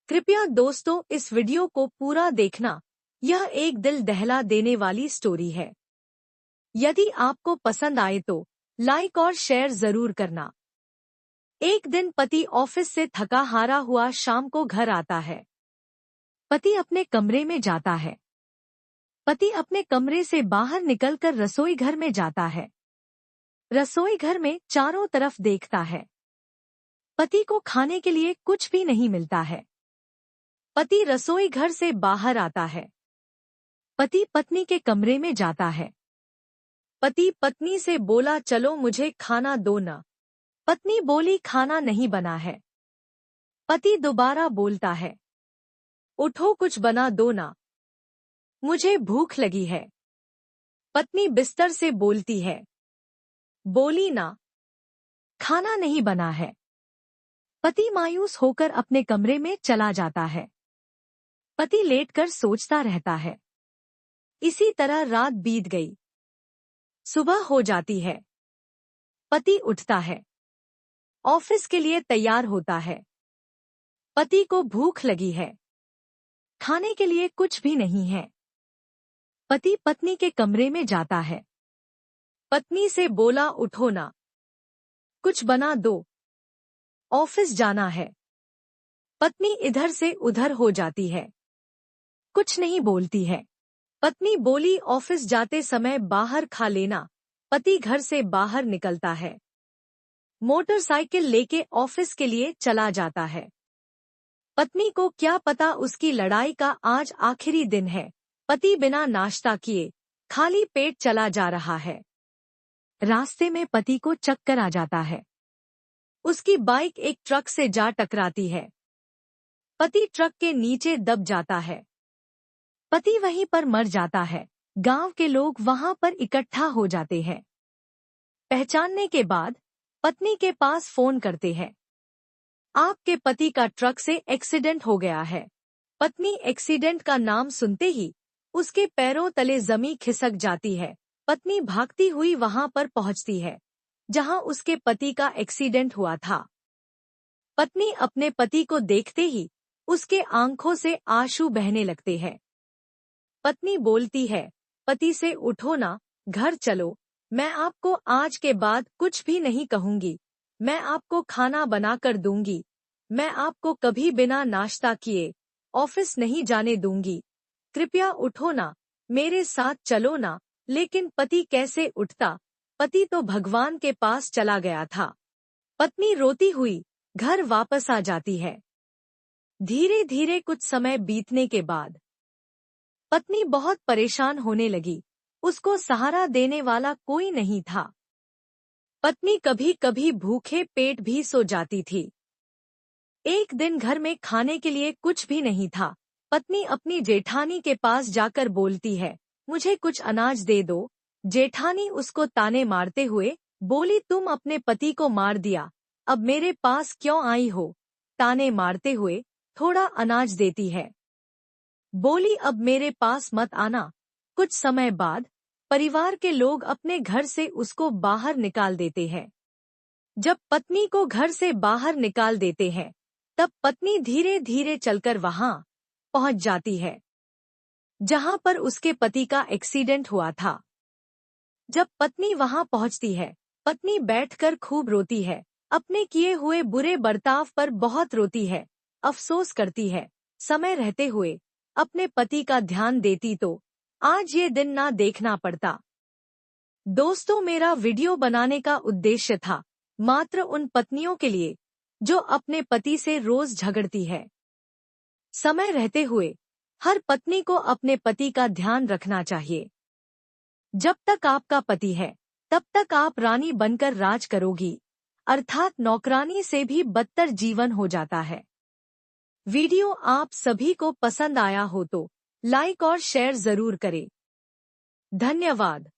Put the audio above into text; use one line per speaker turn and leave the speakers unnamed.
कृपया दोस्तों इस वीडियो को पूरा देखना। यह एक दिल दहला देने वाली स्टोरी है। यदि आपको पसंद आए तो लाइक और शेयर जरूर करना। एक दिन पति ऑफिस से थका हारा हुआ शाम को घर आता है। पति अपने कमरे में जाता है। पति अपने कमरे से बाहर निकलकर रसोई घर में जाता है। रसोई घर में चारों तरफ देखता है। पति को खाने के लिए कुछ भी नहीं मिलता है। पति रसोई घर से बाहर आता है। पति पत्नी के कमरे में जाता है। पति पत्नी से बोला, चलो मुझे खाना दो ना। पत्नी बोली, खाना नहीं बना है। पति दोबारा बोलता है, उठो कुछ बना दो ना, मुझे भूख लगी है। पत्नी बिस्तर से बोलती है, बोली ना, खाना नहीं बना है। पति मायूस होकर अपने कमरे में चला जाता है। पति लेटकर सोचता रहता है। इसी तरह रात बीत गई। सुबह हो जाती है। पति उठता है। ऑफिस के लिए तैयार होता है। पति को भूख लगी है। खाने के लिए कुछ भी नहीं है। पति पत्नी के कमरे में जाता है। पत्नी से बोला, उठो ना, कुछ बना दो, ऑफिस जाना है। पत्नी इधर से उधर हो जाती है, कुछ नहीं बोलती है। पत्नी बोली, ऑफिस जाते समय बाहर खा लेना। पति घर से बाहर निकलता है। मोटरसाइकिल लेके ऑफिस के लिए चला जाता है। पत्नी को क्या पता उसकी लड़ाई का आज आखिरी दिन है। पति बिना नाश्ता किए खाली पेट चला जा रहा है। रास्ते में पति को चक्कर आ जाता है। उसकी बाइक एक ट्रक से जा टकराती है। पति ट्रक के नीचे दब जाता है। पति वहीं पर मर जाता है। गांव के लोग वहां पर इकट्ठा हो जाते हैं। पहचानने के बाद पत्नी के पास फोन करते हैं। आपके पति का ट्रक से एक्सीडेंट हो गया है। पत्नी एक्सीडेंट का नाम सुनते ही उसके पैरों तले जमीन खिसक जाती है। पत्नी भागती हुई वहां पर पहुंचती है जहां उसके पति का एक्सीडेंट हुआ था। पत्नी अपने पति को देखते ही उसके आंखों से आंसू बहने लगते हैं। पत्नी बोलती है पति से, उठो ना, घर चलो, मैं आपको आज के बाद कुछ भी नहीं कहूंगी। मैं आपको खाना बनाकर दूंगी। मैं आपको कभी बिना नाश्ता किए ऑफिस नहीं जाने दूंगी। कृपया उठो ना, मेरे साथ चलो ना। लेकिन पति कैसे उठता? पति तो भगवान के पास चला गया था। पत्नी रोती हुई घर वापस आ जाती है। धीरे धीरे कुछ समय बीतने के बाद पत्नी बहुत परेशान होने लगी। उसको सहारा देने वाला कोई नहीं था। पत्नी कभी कभी भूखे पेट भी सो जाती थी। एक दिन घर में खाने के लिए कुछ भी नहीं था। पत्नी अपनी जेठानी के पास जाकर बोलती है, मुझे कुछ अनाज दे दो। जेठानी उसको ताने मारते हुए बोली, तुम अपने पति को मार दिया, अब मेरे पास क्यों आई हो? ताने मारते हुए थोड़ा अनाज देती है। बोली, अब मेरे पास मत आना। कुछ समय बाद परिवार के लोग अपने घर से उसको बाहर निकाल देते हैं। जब पत्नी को घर से बाहर निकाल देते हैं तब पत्नी धीरे धीरे चलकर वहां पहुंच जाती है जहां पर उसके पति का एक्सीडेंट हुआ था। जब पत्नी वहां पहुंचती है, पत्नी बैठकर खूब रोती है। अपने किए हुए बुरे बर्ताव पर बहुत रोती है, अफसोस करती है। समय रहते हुए अपने पति का ध्यान देती तो आज ये दिन ना देखना पड़ता। दोस्तों, मेरा वीडियो बनाने का उद्देश्य था मात्र उन पत्नियों के लिए जो अपने पति से रोज झगड़ती है। समय रहते हुए हर पत्नी को अपने पति का ध्यान रखना चाहिए। जब तक आपका पति है तब तक आप रानी बनकर राज करोगी, अर्थात नौकरानी से भी बदतर जीवन हो जाता है। वीडियो आप सभी को पसंद आया हो तो लाइक और शेयर जरूर करें। धन्यवाद।